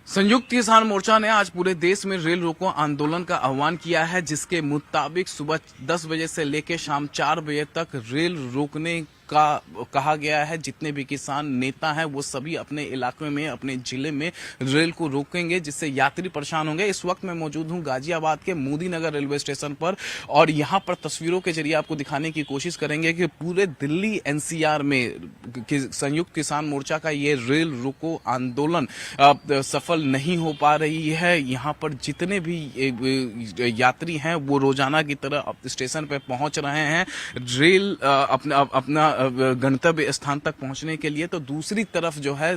संयुक्त किसान मोर्चा ने आज पूरे देश में रेल रोको आंदोलन का आह्वान किया है, जिसके मुताबिक सुबह 10 बजे से लेकर शाम 4 बजे तक रेल रोकने का कहा गया है। जितने भी किसान नेता हैं वो सभी अपने इलाके में, अपने जिले में रेल को रोकेंगे, जिससे यात्री परेशान होंगे। इस वक्त मैं मौजूद हूं गाजियाबाद के मोदी नगर रेलवे स्टेशन पर और यहां पर तस्वीरों के जरिए आपको दिखाने की कोशिश करेंगे कि पूरे दिल्ली एनसीआर में संयुक्त किसान मोर्चा का ये रेल रोको आंदोलन सफल नहीं हो पा रही है। यहाँ पर जितने भी यात्री हैं वो रोजाना की तरह स्टेशन पर पहुंच रहे हैं रेल अपना गंतव्य स्थान तक पहुंचने के लिए। तो दूसरी तरफ जो है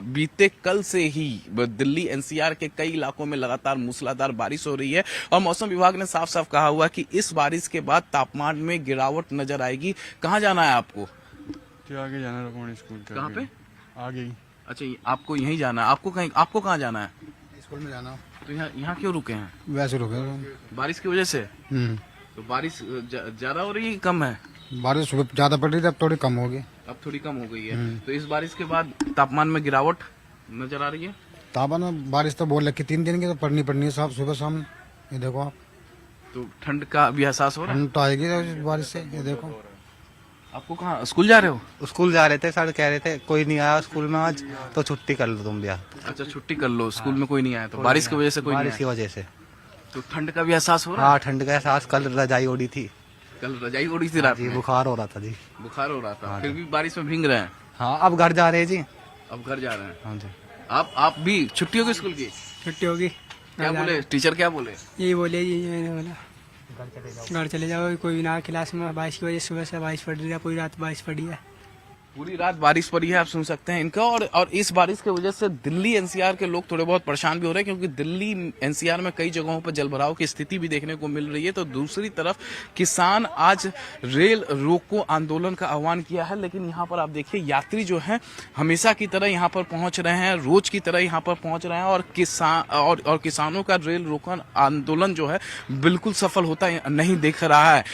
बीते कल से ही दिल्ली एनसीआर के कई इलाकों में लगातार मूसलाधार बारिश हो रही है और मौसम विभाग ने साफ साफ कहा हुआ कि इस बारिश के बाद तापमान में गिरावट नजर आएगी। कहाँ जाना है आपको? तो आगे जाना है रुकमणी स्कूल के। कहाँ पे? आगे ही। अच्छा, आपको यहीं जाना है? आपको कहाँ जाना है? स्कूल में जाना। तो यहाँ क्यों रुके हैं? वैसे रुके बारिश की वजह से। तो बारिश ज्यादा हो रही है कि कम है? बारिश सुबह ज्यादा पड़ रही थी, अब थोड़ी कम होगी। अब थोड़ी कम हो गई है। तो इस बारिश के बाद तापमान में गिरावट नजर आ रही है। तापमान में बारिश तो बोल रखी 3 दिन की, तो पड़नी है साहब सुबह शाम। ये देखो आप, तो ठंड का भी एहसास हो रहा है? ठंड तो आएगी इस बारिश से। ये देखो। आपको कहाँ स्कूल जा रहे हो? स्कूल जा रहे थे, सर कह रहे थे कोई नहीं आया स्कूल में आज, तो छुट्टी कर लो तुम भी। अच्छा, छुट्टी कर लो, स्कूल में कोई नहीं आया तो बारिश की वजह से कोई नहीं बारिश की आया। वजह से। तो ठंड का भी एहसास हो रहा है? हाँ, ठंड का एहसास। कल रजाई ओढ़ी थी। कल रजाई ओढ़ी थी रात जी, में? बुखार हो रहा था जी। बुखार हो रहा था, फिर भी बारिश में भीग रहे हैं। हाँ, अब घर जा रहे हैं जी। अब घर जा रहे हैं? हाँ जी। आप भी छुट्टी होगी स्कूल की? छुट्टी होगी। क्या बोले टीचर, क्या बोले? यही बोले जी, यही बोला घर चले जाओ। कोई ना क्लास में बारिश की वजह से सुबह से बारिश पड़ रही है, पूरी रात बारिश पड़ी है। पूरी रात बारिश पड़ी है, आप सुन सकते हैं इनका। और इस बारिश की वजह से दिल्ली एनसीआर के लोग थोड़े बहुत परेशान भी हो रहे हैं, क्योंकि दिल्ली एनसीआर में कई जगहों पर जलभराव की स्थिति भी देखने को मिल रही है। तो दूसरी तरफ किसान आज रेल रोको आंदोलन का आह्वान किया है, लेकिन यहाँ पर आप देखिए यात्री जो है हमेशा की तरह यहाँ पर पहुंच रहे हैं, रोज की तरह यहाँ पर पहुंच रहे हैं और किसानों का रेल रोको आंदोलन जो है बिल्कुल सफल होता नहीं दिख रहा है।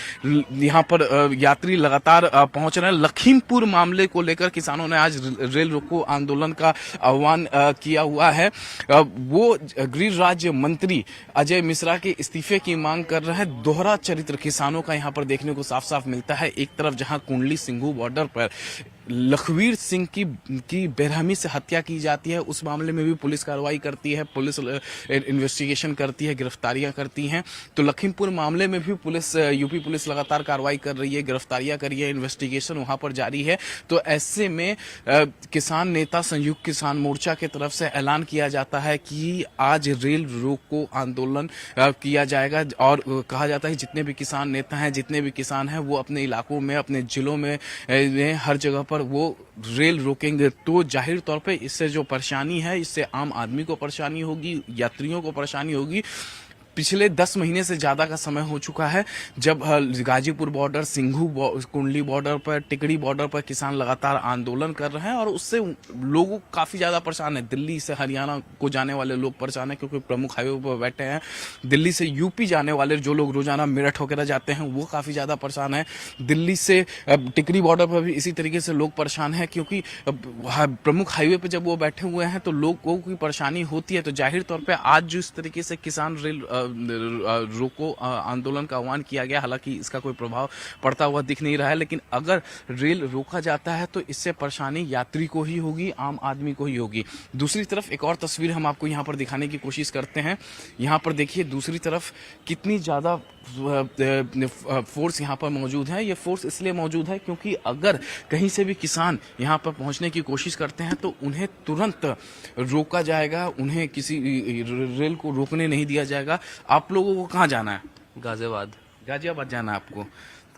यहाँ पर यात्री लगातार पहुंच रहे हैं। लखीमपुर मामले को लेकर किसानों ने आज रेल रोको आंदोलन का आह्वान किया हुआ है। वो गृह राज्य मंत्री अजय मिश्रा के इस्तीफे की मांग कर रहे हैं। दोहरा चरित्र किसानों का यहाँ पर देखने को साफ साफ मिलता है। एक तरफ जहां कुंडली सिंघू बॉर्डर पर लखवीर सिंह की बेरहमी से हत्या की जाती है, उस मामले में भी पुलिस कार्रवाई करती है, पुलिस इन्वेस्टिगेशन करती है, गिरफ्तारियां करती हैं। तो लखीमपुर मामले में भी यूपी पुलिस लगातार कार्रवाई कर रही है, गिरफ्तारियां कर रही है, इन्वेस्टिगेशन वहां पर जारी है। तो ऐसे में किसान नेता संयुक्त किसान मोर्चा की तरफ से ऐलान किया जाता है कि आज रेल रोको आंदोलन किया जाएगा और कहा जाता है जितने भी किसान नेता हैं, जितने भी किसान हैं, वो अपने इलाकों में, अपने जिलों में हर जगह पर वो रेल रोकेंगे। तो जाहिर तौर पे इससे जो परेशानी है, इससे आम आदमी को परेशानी होगी, यात्रियों को परेशानी होगी। पिछले 10 महीने से ज्यादा का समय हो चुका है जब गाजीपुर बॉर्डर, सिंघू कुंडली बॉर्डर पर, टिकड़ी बॉर्डर पर किसान लगातार आंदोलन कर रहे हैं और उससे लोग काफी ज्यादा परेशान है। दिल्ली से हरियाणा को जाने वाले लोग परेशान है, क्योंकि प्रमुख हाईवे पर बैठे हैं। दिल्ली से यूपी जाने वाले जो लोग रोजाना मेरठ वगैरह जाते हैं वो काफी ज्यादा परेशान है। दिल्ली से टिकड़ी बॉर्डर पर भी इसी तरीके से लोग परेशान है, क्योंकि प्रमुख हाईवे पर जब वो बैठे हुए हैं तो लोगों की परेशानी होती है। तो जाहिर तौर पर आज जो इस तरीके से किसान रेल रोको आंदोलन का आह्वान किया गया, हालांकि इसका कोई प्रभाव पड़ता हुआ दिख नहीं रहा है, लेकिन अगर रेल रोका जाता है तो इससे परेशानी यात्री को ही होगी, आम आदमी को ही होगी। दूसरी तरफ एक और तस्वीर हम आपको यहाँ पर दिखाने की कोशिश करते हैं। यहाँ पर देखिए दूसरी तरफ कितनी ज्यादा फोर्स यहाँ पर मौजूद है। ये फोर्स इसलिए मौजूद है क्योंकि अगर कहीं से भी किसान यहाँ पर पहुंचने की कोशिश करते हैं तो उन्हें तुरंत रोका जाएगा, उन्हें किसी रेल को रोकने नहीं दिया जाएगा। आप लोगों को कहाँ जाना है? गाजियाबाद जाना है आपको।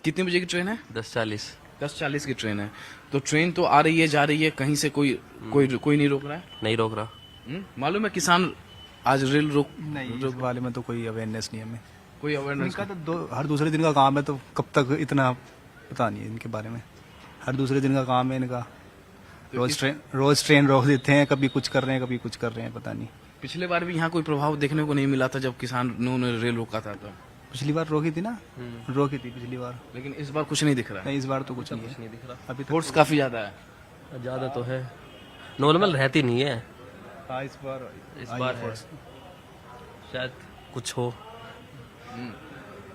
कितने बजे की ट्रेन है? 10:40 की ट्रेन है। तो ट्रेन तो आ रही है, जा रही है, कहीं से कोई नहीं रोक रहा है? नहीं रोक रहा। मालूम है किसान आज रेल रोक वाले में तो कोई अवेयरनेस नहीं है हमें। कोई अवेयरनेस इनका तो हर दूसरे दिन का काम है, तो कब तक इतना पता नहीं है इनके बारे में। हर दूसरे दिन का काम है इनका। रोज ट्रेन रोक देते हैं, कभी कुछ कर रहे हैं, कभी कुछ कर रहे हैं, पता नहीं। पिछले बार भी यहाँ कोई प्रभाव देखने को नहीं मिला था जब किसानों ने रेल रोका था। तो पिछली बार रोकी थी ना, रोकी थी पिछली बार, लेकिन इस बार कुछ नहीं दिख रहा है। नहीं इस बार तो कुछ नहीं है। नहीं दिख रहा। अभी फोर्स काफी ज्यादा है। ज्यादा तो है, नॉर्मल रहती नहीं है। हाँ, इस बार है शायद कुछ हो।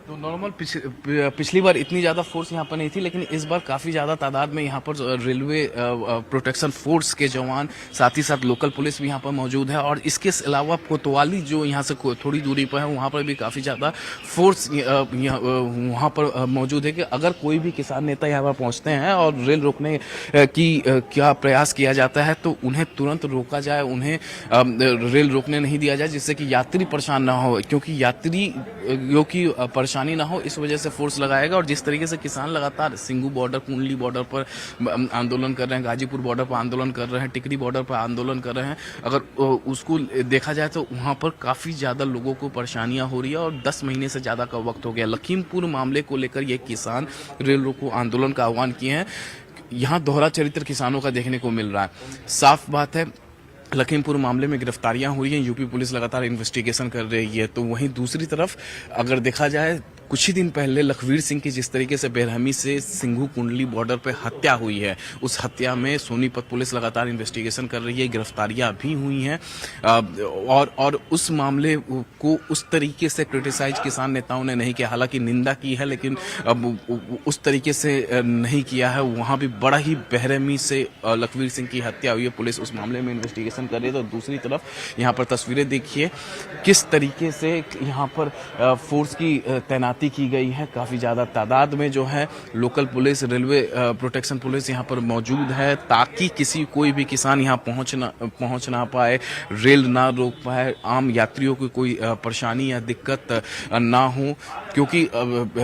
तो नॉर्मल पिछली बार इतनी ज्यादा फोर्स यहाँ पर नहीं थी, लेकिन इस बार काफी ज्यादा तादाद में यहाँ पर रेलवे प्रोटेक्शन फोर्स के जवान, साथ ही साथ लोकल पुलिस भी यहाँ पर मौजूद है। और इसके अलावा कोतवाली जो यहाँ से थोड़ी दूरी पर है, वहाँ पर भी काफी ज्यादा फोर्स वहाँ पर मौजूद है कि अगर कोई भी किसान नेता यहाँ पर पहुँचते हैं और रेल रोकने की क्या प्रयास किया जाता है तो उन्हें तुरंत रोका जाए, उन्हें रेल रोकने नहीं दिया जाए, जिससे कि यात्री परेशान ना हो, क्योंकि यात्रियों की परेशानी ना हो इस वजह से फोर्स लगाएगा। और जिस तरीके से किसान लगातार सिंघू बॉर्डर, कुंडली बॉर्डर पर आंदोलन कर रहे हैं, गाजीपुर बॉर्डर पर आंदोलन कर रहे हैं, टिकरी बॉर्डर पर आंदोलन कर रहे हैं, अगर उसको देखा जाए तो वहां पर काफी ज्यादा लोगों को परेशानियां हो रही है। और 10 महीने से ज्यादा का वक्त हो गया। लखीमपुर मामले को लेकर ये किसान रेल रोको आंदोलन का आह्वान किए हैं। यहाँ दोहरा चरित्र किसानों का देखने को मिल रहा है। साफ बात है, लखीमपुर मामले में गिरफ्तारियां हुई हैं, यूपी पुलिस लगातार इन्वेस्टिगेशन कर रही है। तो वहीं दूसरी तरफ अगर देखा जाए, कुछ ही दिन पहले लखवीर सिंह की जिस तरीके से बेरहमी से सिंघू कुंडली बॉर्डर पर हत्या हुई है, उस हत्या में सोनीपत पुलिस लगातार इन्वेस्टिगेशन कर रही है, गिरफ्तारियां भी हुई हैं। और उस मामले को उस तरीके से क्रिटिसाइज किसान नेताओं ने नहीं किया, हालांकि निंदा की है, लेकिन अब उस तरीके से नहीं किया है। वहां भी बड़ा ही बेरहमी से लखवीर सिंह की हत्या हुई है, पुलिस उस मामले में इन्वेस्टिगेशन कर रही है। तो दूसरी तरफ यहाँ पर तस्वीरें देखिए किस तरीके से यहाँ पर फोर्स की तैनाती की गई है। काफी ज्यादा तादाद में जो है local police, railway protection police यहाँ पर मौजूद है, ताकि कोई भी किसान यहाँ पहुंच ना पाए, रेल ना रोक पाए, आम यात्रियों की कोई परेशानी या दिक्कत ना हो। क्योंकि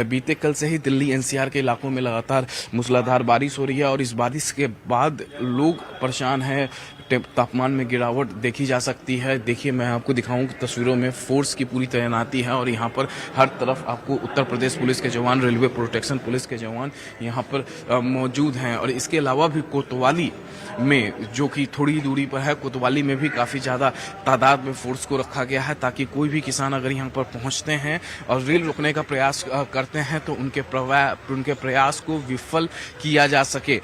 बीते कल से ही दिल्ली एनसीआर के इलाकों में लगातार मूसलाधार बारिश हो रही है और इस बारिश के बाद लोग परेशान हैं। तापमान में गिरावट देखी जा सकती है। देखिए, मैं आपको दिखाऊं कि तस्वीरों में फोर्स की पूरी तैनाती है और यहाँ पर हर तरफ आपको उत्तर प्रदेश पुलिस के जवान, रेलवे प्रोटेक्शन पुलिस के जवान यहाँ पर मौजूद हैं। और इसके अलावा भी कोतवाली में, जो कि थोड़ी दूरी पर है, कोतवाली में भी काफ़ी ज़्यादा तादाद में फोर्स को रखा गया है, ताकि कोई भी किसान अगर यहाँ पर पहुँचते हैं और रेल रोकने का प्रयास करते हैं तो उनके प्रयास को विफल किया जा सके।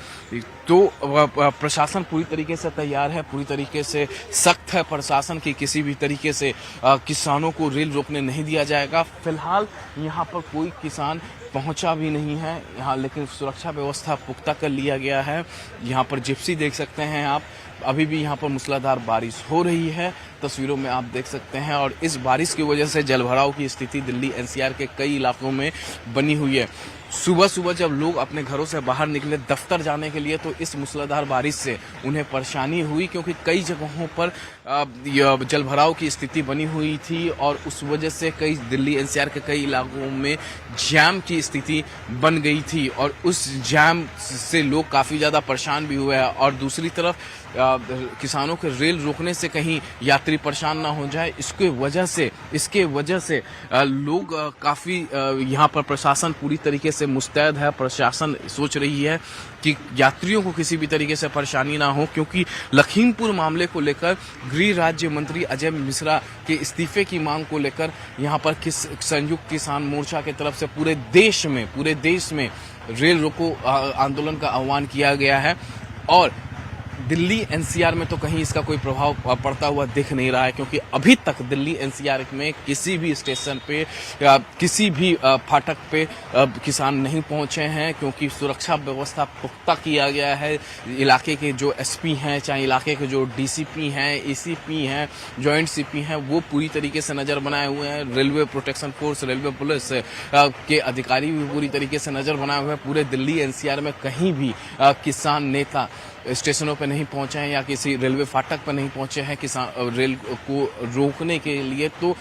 तो प्रशासन पूरी तरीके से तैयार है, पूरी तरीके से सख्त है प्रशासन की, किसी भी तरीके से किसानों को रेल रोकने नहीं दिया जाएगा। फिलहाल यहाँ पर कोई किसान पहुंचा भी नहीं है यहाँ, लेकिन सुरक्षा व्यवस्था पुख्ता कर लिया गया है। यहाँ पर जिप्सी देख सकते हैं आप, अभी भी यहाँ पर मूसलाधार बारिश हो रही है, तस्वीरों में आप देख सकते हैं। और इस बारिश की वजह से जलभराव की स्थिति दिल्ली एनसीआर के कई इलाकों में बनी हुई है। सुबह सुबह जब लोग अपने घरों से बाहर निकले दफ्तर जाने के लिए तो इस मूसलाधार बारिश से उन्हें परेशानी हुई, क्योंकि कई जगहों पर जलभराव की स्थिति बनी हुई थी और उस वजह से कई दिल्ली एनसीआर के कई इलाकों में जैम की स्थिति बन गई थी और उस जैम से लोग काफ़ी ज़्यादा परेशान भी हुए हैं। और दूसरी तरफ किसानों के रेल रोकने से कहीं यात्री परेशान ना हो जाए, इसके वजह से लोग काफ़ी यहाँ पर प्रशासन पूरी तरीके से मुस्तैद है। प्रशासन सोच रही है कि यात्रियों को किसी भी तरीके से परेशानी ना हो, क्योंकि लखीमपुर मामले को लेकर गृह राज्य मंत्री अजय मिश्रा के इस्तीफे की मांग को लेकर यहाँ पर संयुक्त किसान मोर्चा की तरफ से पूरे देश में रेल रोको आंदोलन का आह्वान किया गया है। और दिल्ली एनसीआर में तो कहीं इसका कोई प्रभाव पड़ता हुआ दिख नहीं रहा है, क्योंकि अभी तक दिल्ली एनसीआर में किसी भी स्टेशन पे या किसी भी फाटक पे किसान नहीं पहुंचे हैं, क्योंकि सुरक्षा व्यवस्था पुख्ता किया गया है। इलाके के जो एसपी हैं, चाहे इलाके के जो डीसीपी हैं, एसीपी हैं, जॉइंट सीपी हैं, वो पूरी तरीके से नज़र बनाए हुए हैं। Railway protection force, railway police के अधिकारी भी पूरी तरीके से नज़र बनाए हुए हैं। पूरे दिल्ली एनसीआर में कहीं भी किसान नेता स्टेशनों पर नहीं पहुंचे हैं या किसी रेलवे फाटक पर नहीं पहुंचे हैं किसान रेल को रोकने के लिए। तो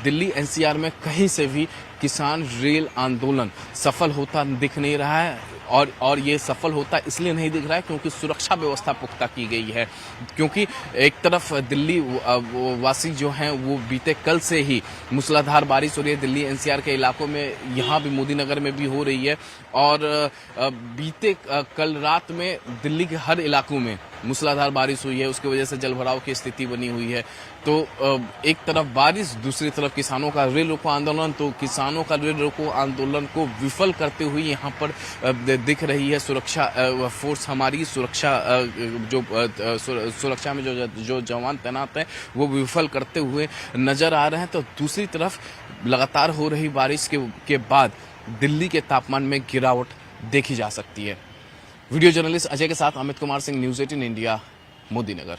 दिल्ली एनसीआर में कहीं से भी किसान रेल आंदोलन सफल होता दिख नहीं रहा है। और ये सफल होता इसलिए नहीं दिख रहा है क्योंकि सुरक्षा व्यवस्था पुख्ता की गई है। क्योंकि एक तरफ दिल्ली वासी जो हैं वो बीते कल से ही मूसलाधार बारिश हो रही है दिल्ली एनसीआर के इलाकों में, यहाँ भी मोदी नगर में भी हो रही है। और बीते कल रात में दिल्ली के हर इलाकों में मूसलाधार बारिश हुई है, उसकी वजह से जलभराव की स्थिति बनी हुई है। तो एक तरफ बारिश, दूसरी तरफ किसानों का रेल रोको आंदोलन। तो किसानों का रेल रोको आंदोलन को विफल करते हुए यहाँ पर दिख रही है सुरक्षा फोर्स। हमारी सुरक्षा सुरक्षा में जो जवान तैनात हैं वो विफल करते हुए नजर आ रहे हैं। तो दूसरी तरफ लगातार हो रही बारिश के बाद दिल्ली के तापमान में गिरावट देखी जा सकती है। वीडियो जर्नलिस्ट अजय के साथ अमित कुमार सिंह, न्यूज़ 18 इंडिया, मोदी नगर।